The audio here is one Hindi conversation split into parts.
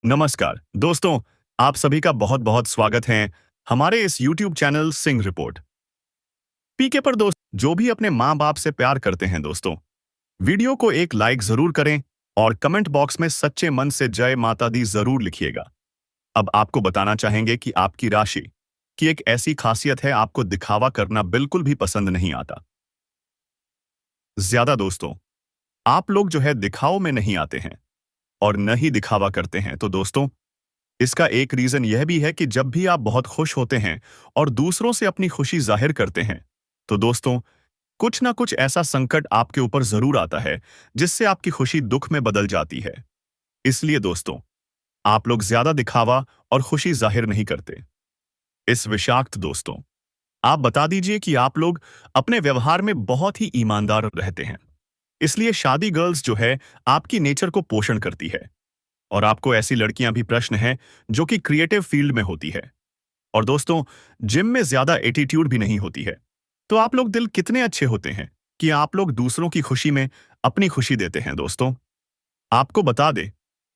नमस्कार दोस्तों, आप सभी का बहुत बहुत स्वागत है हमारे इस YouTube चैनल सिंह रिपोर्ट पीके पर। दोस्त जो भी अपने माँ बाप से प्यार करते हैं दोस्तों, वीडियो को एक लाइक जरूर करें और कमेंट बॉक्स में सच्चे मन से जय माता दी जरूर लिखिएगा। अब आपको बताना चाहेंगे कि आपकी राशि की एक ऐसी खासियत है, आपको दिखावा करना बिल्कुल भी पसंद नहीं आता। ज्यादा दोस्तों, आप लोग जो है दिखाओ में नहीं आते हैं और न ही दिखावा करते हैं। तो दोस्तों, इसका एक रीजन यह भी है कि जब भी आप बहुत खुश होते हैं और दूसरों से अपनी खुशी जाहिर करते हैं, तो दोस्तों कुछ ना कुछ ऐसा संकट आपके ऊपर जरूर आता है जिससे आपकी खुशी दुख में बदल जाती है। इसलिए दोस्तों, आप लोग ज्यादा दिखावा और खुशी जाहिर नहीं करते। इस विषाक्त दोस्तों, आप बता दीजिए कि आप लोग अपने व्यवहार में बहुत ही ईमानदार रहते हैं। इसलिए शादी गर्ल्स जो है आपकी नेचर को पोषण करती है और आपको ऐसी लड़कियां भी प्रश्न है जो कि क्रिएटिव फील्ड में होती है। और दोस्तों, जिम में ज्यादा एटीट्यूड भी नहीं होती है। तो आप लोग दिल कितने अच्छे होते हैं कि आप लोग दूसरों की खुशी में अपनी खुशी देते हैं। दोस्तों, आपको बता दे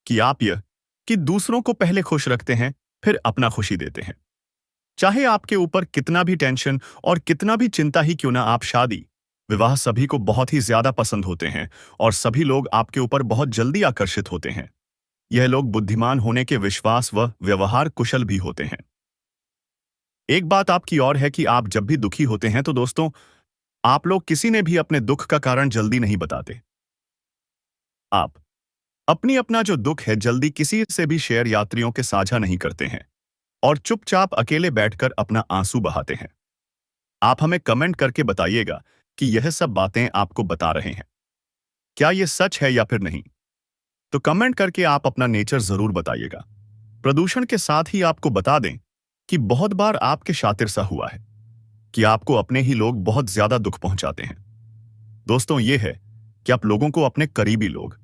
कि आप यह कि दूसरों को पहले खुश रखते हैं, फिर अपना खुशी देते हैं। चाहे आपके ऊपर कितना भी टेंशन और कितना भी चिंता ही क्यों ना, आप शादी विवाह सभी को बहुत ही ज्यादा पसंद होते हैं और सभी लोग आपके ऊपर बहुत जल्दी आकर्षित होते हैं। यह लोग बुद्धिमान होने के विश्वास व व्यवहार कुशल भी होते हैं। एक बात आपकी और है कि आप जब भी दुखी होते हैं तो दोस्तों, आप लोग किसी ने भी अपने दुख का कारण जल्दी नहीं बताते। आप अपनी अपना जो दुख है जल्दी किसी से भी शेयर यात्रियों के साझा नहीं करते हैं और चुपचाप अकेले बैठकर अपना आंसू बहाते हैं। आप हमें कमेंट करके बताइएगा कि यह सब बातें आपको बता रहे हैं, क्या यह सच है या फिर नहीं। तो कमेंट करके आप अपना नेचर जरूर बताइएगा। प्रदूषण के साथ ही आपको बता दें कि बहुत बार आपके शातिर सा हुआ है कि आपको अपने ही लोग बहुत ज्यादा दुख पहुंचाते हैं। दोस्तों, ये है कि आप लोगों को अपने करीबी लोग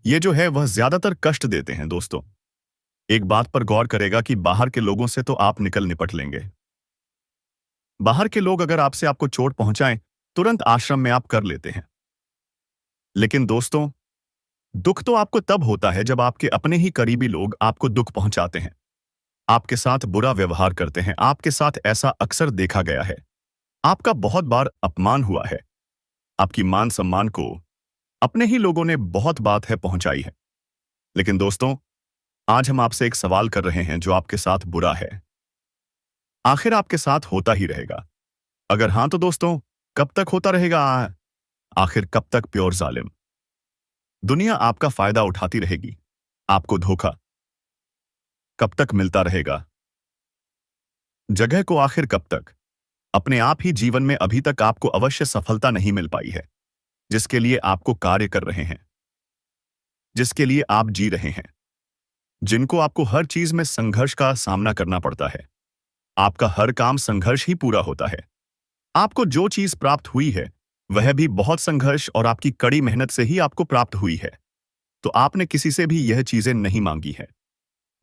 ये जो है वह ज्यादातर कष्ट देते हैं। दोस्तों, एक बात पर गौर करेगा कि बाहर के लोगों से तो आप निकल निपट लेंगे। बाहर के लोग अगर आपसे आपको चोट पहुंचाएं, तुरंत आश्रम में आप कर लेते हैं। लेकिन दोस्तों, दुख तो आपको तब होता है जब आपके अपने ही करीबी लोग आपको दुख पहुंचाते हैं, आपके साथ बुरा व्यवहार करते हैं। आपके साथ ऐसा अक्सर देखा गया है। आपका बहुत बार अपमान हुआ है, आपकी मान सम्मान को अपने ही लोगों ने बहुत बात है पहुंचाई है। लेकिन दोस्तों, आज हम आपसे एक सवाल कर रहे हैं, जो आपके साथ बुरा है आखिर आपके साथ होता ही रहेगा? अगर हां तो दोस्तों, कब तक होता रहेगा? आखिर कब तक प्योर जालिम दुनिया आपका फायदा उठाती रहेगी? आपको धोखा कब तक मिलता रहेगा? जगह को आखिर कब तक? अपने आप ही जीवन में अभी तक आपको अवश्य सफलता नहीं मिल पाई है, जिसके लिए आपको कार्य कर रहे हैं, जिसके लिए आप जी रहे हैं, जिनको आपको हर चीज में संघर्ष का सामना करना पड़ता है। आपका हर काम संघर्ष ही पूरा होता है। आपको जो चीज प्राप्त हुई है वह भी बहुत संघर्ष और आपकी कड़ी मेहनत से ही आपको प्राप्त हुई है। तो आपने किसी से भी यह चीजें नहीं मांगी है,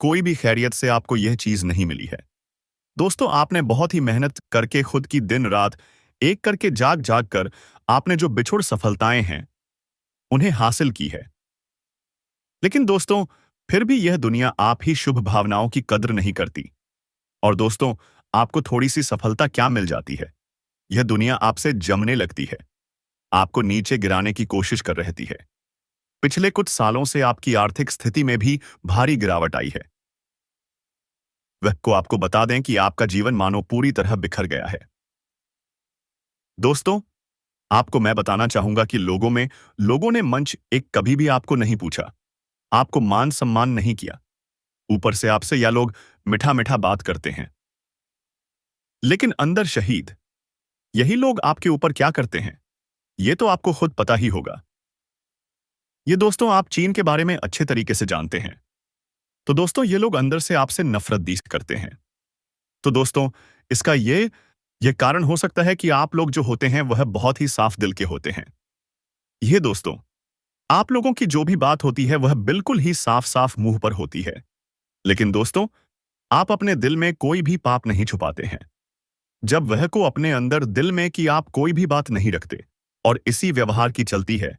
कोई भी खैरियत से आपको यह चीज नहीं मिली है। दोस्तों, आपने बहुत ही मेहनत करके खुद की दिन रात एक करके जाग जाग कर आपने जो बिछुड़ सफलताएं हैं उन्हें हासिल की है। लेकिन दोस्तों, फिर भी यह दुनिया आप ही शुभ भावनाओं की कद्र नहीं करती। और दोस्तों, आपको थोड़ी सी सफलता क्या मिल जाती है, यह दुनिया आपसे जमने लगती है, आपको नीचे गिराने की कोशिश कर रहती है। पिछले कुछ सालों से आपकी आर्थिक स्थिति में भी भारी गिरावट आई है। वह को आपको बता दें कि आपका जीवन मानो पूरी तरह बिखर गया है। दोस्तों, आपको मैं बताना चाहूंगा कि लोगों ने मंच एक कभी भी आपको नहीं पूछा, आपको मान सम्मान नहीं किया। ऊपर से आपसे या लोग मीठा मीठा बात करते हैं, लेकिन अंदर शहीद। यही लोग आपके ऊपर क्या करते हैं, ये तो आपको खुद पता ही होगा। ये दोस्तों, आप चीन के बारे में अच्छे तरीके से जानते हैं। तो दोस्तों, ये लोग अंदर से आपसे नफरत दी करते हैं। तो दोस्तों, इसका ये कारण हो सकता है कि आप लोग जो होते हैं वह बहुत ही साफ दिल के होते हैं। ये दोस्तों, आप लोगों की जो भी बात होती है वह बिल्कुल ही साफ साफ मुंह पर होती है। लेकिन दोस्तों, आप अपने दिल में कोई भी पाप नहीं छुपाते हैं। जब वह को अपने अंदर दिल में कि आप कोई भी बात नहीं रखते और इसी व्यवहार की चलती है,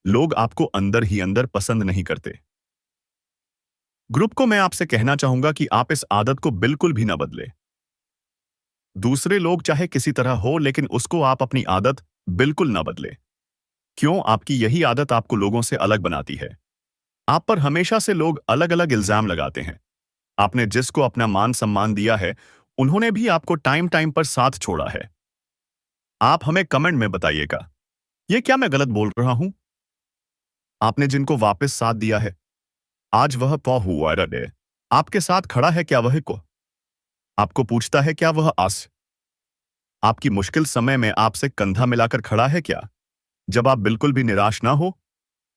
लोग आपको अंदर ही अंदर पसंद नहीं करते। ग्रुप को मैं आपसे कहना चाहूंगा कि आप इस आदत को बिल्कुल भी ना बदले। दूसरे लोग चाहे किसी तरह हो, लेकिन उसको आप अपनी आदत बिल्कुल ना बदले। क्यों? आपकी यही आदत आपको लोगों से अलग बनाती है। आप पर हमेशा से लोग अलग अलग इल्जाम लगाते हैं। आपने जिसको अपना मान सम्मान दिया है, उन्होंने भी आपको टाइम टाइम पर साथ छोड़ा है। आप हमें कमेंट में बताइएगा, ये क्या मैं गलत बोल रहा हूं? आपने जिनको वापस साथ दिया है, आज वह पौ हुआ रडे आपके साथ खड़ा है क्या? वह को आपको पूछता है क्या? वह आस आपकी मुश्किल समय में आपसे कंधा मिलाकर खड़ा है क्या? जब आप बिल्कुल भी निराश ना हो,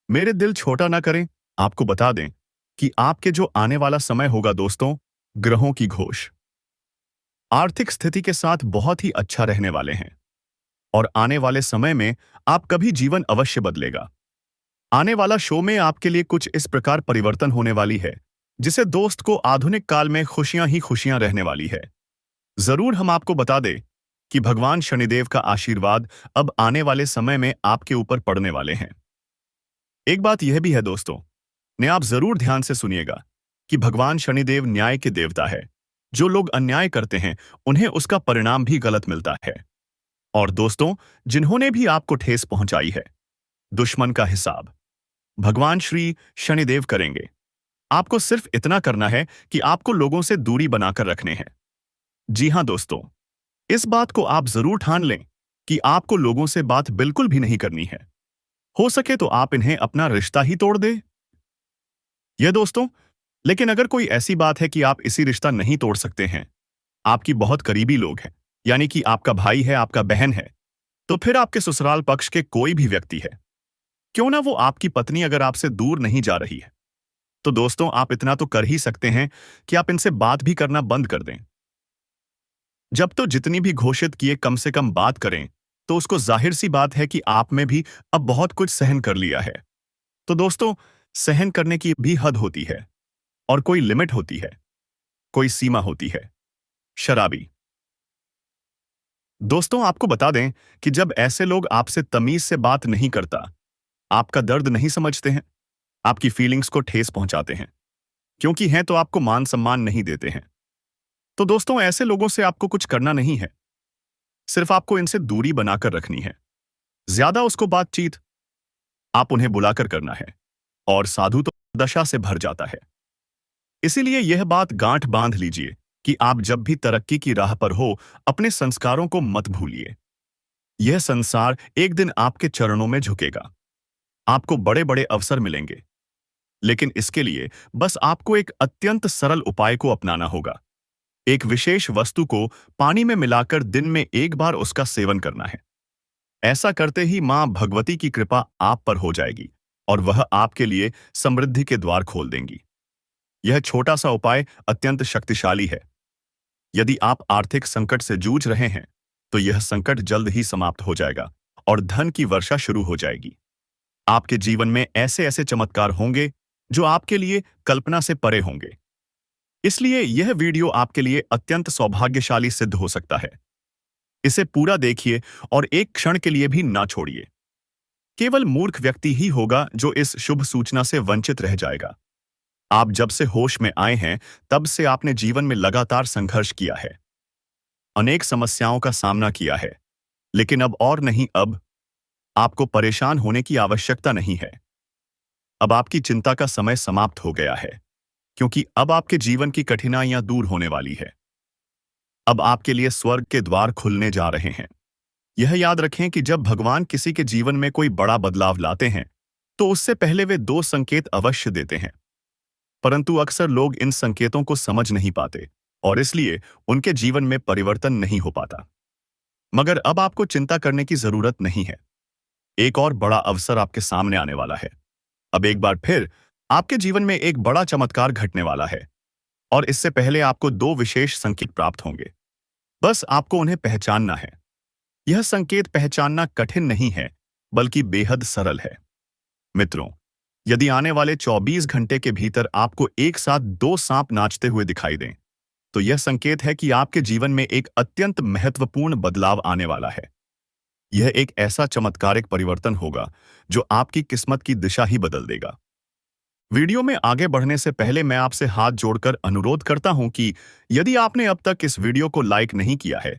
मेरे दिल छोटा ना करें। आपको बता दें कि आपके जो आने वाला समय होगा दोस्तों, ग्रहों की घोष आर्थिक स्थिति के साथ बहुत ही अच्छा रहने वाले हैं। और आने वाले समय में आपका भी जीवन अवश्य बदलेगा। आने वाला शो में आपके लिए कुछ इस प्रकार परिवर्तन होने वाली है, जिसे दोस्त को आधुनिक काल में खुशियां ही खुशियां रहने वाली है। जरूर हम आपको बता दें कि भगवान शनिदेव का आशीर्वाद अब आने वाले समय में आपके ऊपर पड़ने वाले हैं। एक बात यह भी है दोस्तों, ने आप जरूर ध्यान से सुनिएगा कि भगवान शनिदेव न्याय के देवता है। जो लोग अन्याय करते हैं, उन्हें उसका परिणाम भी गलत मिलता है। और दोस्तों, जिन्होंने भी आपको ठेस पहुंचाई है, दुश्मन का हिसाब भगवान श्री शनिदेव करेंगे। आपको सिर्फ इतना करना है कि आपको लोगों से दूरी बनाकर रखने हैं। जी हां दोस्तों, इस बात को आप जरूर ठान लें कि आपको लोगों से बात बिल्कुल भी नहीं करनी है। हो सके तो आप इन्हें अपना रिश्ता ही तोड़ दे। यह दोस्तों, लेकिन अगर कोई ऐसी बात है कि आप इसी रिश्ता नहीं तोड़ सकते हैं, आपकी बहुत करीबी लोग हैं, यानी कि आपका भाई है, आपका बहन है, तो फिर आपके ससुराल पक्ष के कोई भी व्यक्ति है, क्यों ना वो आपकी पत्नी अगर आपसे दूर नहीं जा रही है, तो दोस्तों आप इतना तो कर ही सकते हैं कि आप इनसे बात भी करना बंद कर दें। जब तो जितनी भी घोषित किए कम से कम बात करें, तो उसको जाहिर सी बात है कि आप में भी अब बहुत कुछ सहन कर लिया है। तो दोस्तों, सहन करने की भी हद होती है और कोई लिमिट होती है, कोई सीमा होती है। शराबी दोस्तों, आपको बता दें कि जब ऐसे लोग आपसे तमीज से बात नहीं करता, आपका दर्द नहीं समझते हैं, आपकी फीलिंग्स को ठेस पहुंचाते हैं, क्योंकि हैं तो आपको मान सम्मान नहीं देते हैं, तो दोस्तों ऐसे लोगों से आपको कुछ करना नहीं है। सिर्फ आपको इनसे दूरी बनाकर रखनी है। ज्यादा उसको बातचीत आप उन्हें बुलाकर करना है, और साधु तो दशा से भर जाता है। इसीलिए यह बात गांठ बांध लीजिए कि आप जब भी तरक्की की राह पर हो, अपने संस्कारों को मत भूलिए। यह संसार एक दिन आपके चरणों में झुकेगा। आपको बड़े बड़े अवसर मिलेंगे, लेकिन इसके लिए बस आपको एक अत्यंत सरल उपाय को अपनाना होगा। एक विशेष वस्तु को पानी में मिलाकर दिन में एक बार उसका सेवन करना है। ऐसा करते ही मां भगवती की कृपा आप पर हो जाएगी और वह आपके लिए समृद्धि के द्वार खोल देंगी। यह छोटा सा उपाय अत्यंत शक्तिशाली है। यदि आप आर्थिक संकट से जूझ रहे हैं, तो यह संकट जल्द ही समाप्त हो जाएगा और धन की वर्षा शुरू हो जाएगी। आपके जीवन में ऐसे ऐसे चमत्कार होंगे जो आपके लिए कल्पना से परे होंगे। इसलिए यह वीडियो आपके लिए अत्यंत सौभाग्यशाली सिद्ध हो सकता है। इसे पूरा देखिए और एक क्षण के लिए भी ना छोड़िए। केवल मूर्ख व्यक्ति ही होगा जो इस शुभ सूचना से वंचित रह जाएगा। आप जब से होश में आए हैं, तब से आपने जीवन में लगातार संघर्ष किया है, अनेक समस्याओं का सामना किया है, लेकिन अब और नहीं, अब आपको परेशान होने की आवश्यकता नहीं है। अब आपकी चिंता का समय समाप्त हो गया है, क्योंकि अब आपके जीवन की कठिनाइयां दूर होने वाली है। अब आपके लिए स्वर्ग के द्वार खुलने जा रहे हैं। यह याद रखें कि जब भगवान किसी के जीवन में कोई बड़ा बदलाव लाते हैं, तो उससे पहले वे दो संकेत अवश्य देते हैं, परंतु अक्सर लोग इन संकेतों को समझ नहीं पाते और इसलिए उनके जीवन में परिवर्तन नहीं हो पाता। मगर अब आपको चिंता करने की जरूरत नहीं है। एक और बड़ा अवसर आपके सामने आने वाला है। अब एक बार फिर आपके जीवन में एक बड़ा चमत्कार घटने वाला है, और इससे पहले आपको दो विशेष संकेत प्राप्त होंगे। बस आपको उन्हें पहचानना है। यह संकेत पहचानना कठिन नहीं है, बल्कि बेहद सरल है। मित्रों, यदि आने वाले 24 घंटे के भीतर आपको एक साथ दो सांप नाचते हुए दिखाई दें, तो यह संकेत है कि आपके जीवन में एक अत्यंत महत्वपूर्ण बदलाव आने वाला है। यह एक ऐसा चमत्कारिक परिवर्तन होगा जो आपकी किस्मत की दिशा ही बदल देगा। वीडियो में आगे बढ़ने से पहले मैं आपसे हाथ जोड़कर अनुरोध करता हूं कि यदि आपने अब तक इस वीडियो को लाइक नहीं किया है,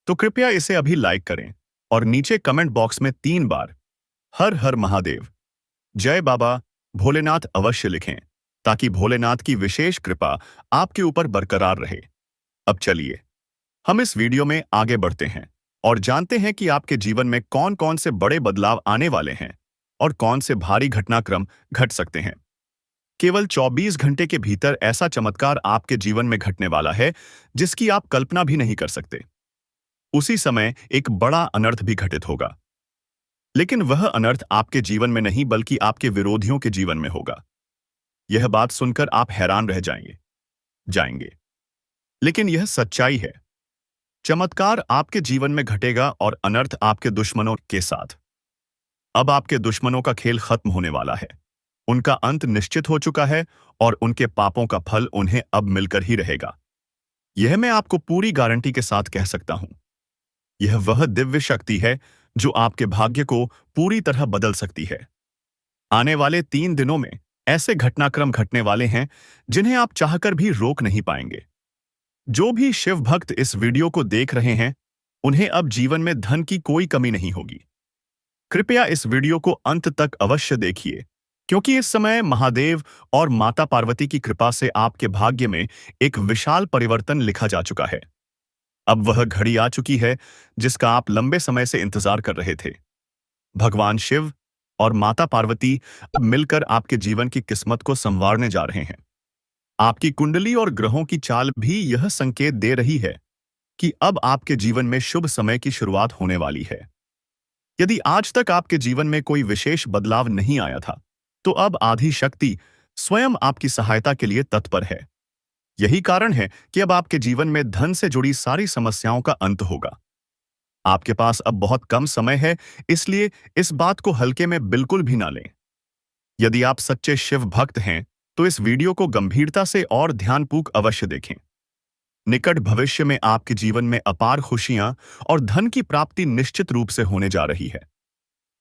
तो कृपया इसे अभी लाइक करें और नीचे कमेंट बॉक्स में 3 बार हर हर महादेव, जय बाबा भोलेनाथ अवश्य लिखें, ताकि भोलेनाथ की विशेष कृपा आपके ऊपर बरकरार रहे। अब चलिए हम इस वीडियो में आगे बढ़ते हैं और जानते हैं कि आपके जीवन में कौन कौन से बड़े बदलाव आने वाले हैं और कौन से भारी घटनाक्रम घट सकते हैं। केवल 24 घंटे के भीतर ऐसा चमत्कार आपके जीवन में घटने वाला है जिसकी आप कल्पना भी नहीं कर सकते। उसी समय एक बड़ा अनर्थ भी घटित होगा, लेकिन वह अनर्थ आपके जीवन में नहीं बल्कि आपके विरोधियों के जीवन में होगा। यह बात सुनकर आप हैरान रह जाएंगे, लेकिन यह सच्चाई है। चमत्कार आपके जीवन में घटेगा और अनर्थ आपके दुश्मनों के साथ। अब आपके दुश्मनों का खेल खत्म होने वाला है। उनका अंत निश्चित हो चुका है और उनके पापों का फल उन्हें अब मिलकर ही रहेगा। यह मैं आपको पूरी गारंटी के साथ कह सकता हूं। यह वह दिव्य शक्ति है जो आपके भाग्य को पूरी तरह बदल सकती है। आने वाले 3 दिनों में ऐसे घटनाक्रम घटने वाले हैं जिन्हें आप चाहकर भी रोक नहीं पाएंगे। जो भी शिव भक्त इस वीडियो को देख रहे हैं, उन्हें अब जीवन में धन की कोई कमी नहीं होगी। कृपया इस वीडियो को अंत तक अवश्य देखिए, क्योंकि इस समय महादेव और माता पार्वती की कृपा से आपके भाग्य में एक विशाल परिवर्तन लिखा जा चुका है। अब वह घड़ी आ चुकी है जिसका आप लंबे समय से इंतजार कर रहे थे। भगवान शिव और माता पार्वती अब मिलकर आपके जीवन की किस्मत को संवारने जा रहे हैं। आपकी कुंडली और ग्रहों की चाल भी यह संकेत दे रही है कि अब आपके जीवन में शुभ समय की शुरुआत होने वाली है। यदि आज तक आपके जीवन में कोई विशेष बदलाव नहीं आया था, तो अब आदि शक्ति स्वयं आपकी सहायता के लिए तत्पर है। यही कारण है कि अब आपके जीवन में धन से जुड़ी सारी समस्याओं का अंत होगा। आपके पास अब बहुत कम समय है, इसलिए इस बात को हल्के में बिल्कुल भी ना लें। यदि आप सच्चे शिव भक्त हैं, तो इस वीडियो को गंभीरता से और ध्यानपूर्वक अवश्य देखें। निकट भविष्य में आपके जीवन में अपार खुशियां और धन की प्राप्ति निश्चित रूप से होने जा रही है।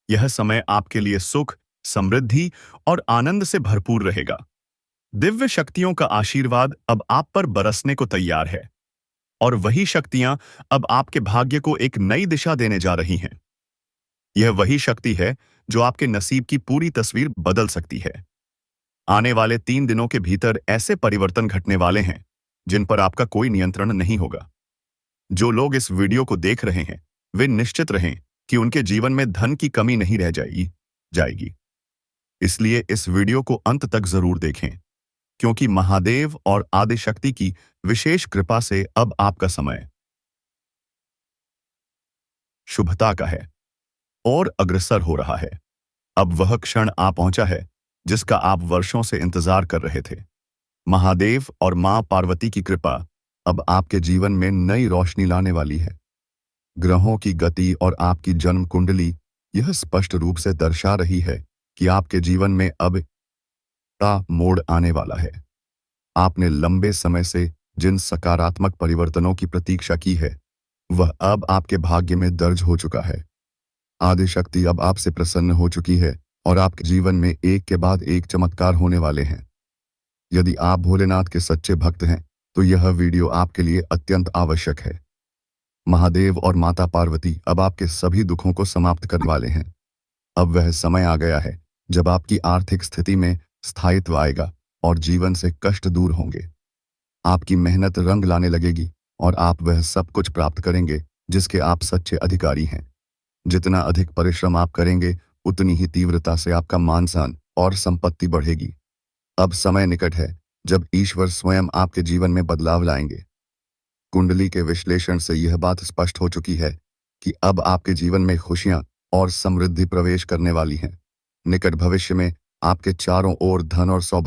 यह समय आपके लिए सुख, समृद्धि और आनंद से भरपूर रहेगा। दिव्य शक्तियों का आशीर्वाद अब आप पर बरसने को तैयार है और वही शक्तियां अब आपके भाग्य को एक नई दिशा देने जा रही हैं। यह वही शक्ति है जो आपके नसीब की पूरी तस्वीर बदल सकती है। आने वाले 3 दिनों के भीतर ऐसे परिवर्तन घटने वाले हैं जिन पर आपका कोई नियंत्रण नहीं होगा। जो लोग इस वीडियो को देख रहे हैं, वे निश्चित रहें कि उनके जीवन में धन की कमी नहीं रह जाएगी। इसलिए इस वीडियो को अंत तक जरूर देखें, क्योंकि महादेव और आदिशक्ति की विशेष कृपा से अब आपका समय शुभता का है और अग्रसर हो रहा है। अब वह क्षण आ पहुंचा है जिसका आप वर्षों से इंतजार कर रहे थे। महादेव और मां पार्वती की कृपा अब आपके जीवन में नई रोशनी लाने वाली है। ग्रहों की गति और आपकी जन्म कुंडली यह स्पष्ट रूप से दर्शा रही है कि आपके जीवन में अब का मोड़ आने वाला है। आपने लंबे समय से जिन सकारात्मक परिवर्तनों की प्रतीक्षा की है, वह अब आपके भाग्य में दर्ज हो चुका है। आदिशक्ति अब आपसे प्रसन्न हो चुकी है और आपके जीवन में एक के बाद एक चमत्कार होने वाले हैं। यदि आप भोलेनाथ के सच्चे भक्त हैं, तो यह वीडियो आपके लिए अत्यंत आवश्यक है। महादेव और माता पार्वती अब आपके सभी दुखों को समाप्त करने वाले हैं। अब वह समय आ गया है जब आपकी आर्थिक स्थिति में स्थायित्व आएगा और जीवन से कष्ट दूर होंगे। आपकी मेहनत रंग लाने लगेगी और आप वह सब कुछ प्राप्त करेंगे जिसके आप सच्चे अधिकारी हैं। जितना अधिक परिश्रम आप करेंगे, उतनी ही तीव्रता से आपका मान सम्मान और संपत्ति बढ़ेगी। अब समय निकट है जब ईश्वर स्वयं आपके जीवन में बदलाव लाएंगे। कुंडली के विश्लेषण से यह बात स्पष्ट हो चुकी है कि अब आपके जीवन में खुशियां और समृद्धि प्रवेश करने वाली हैं। निकट भविष्य में आपके चारों ओर धन और सौभाग्य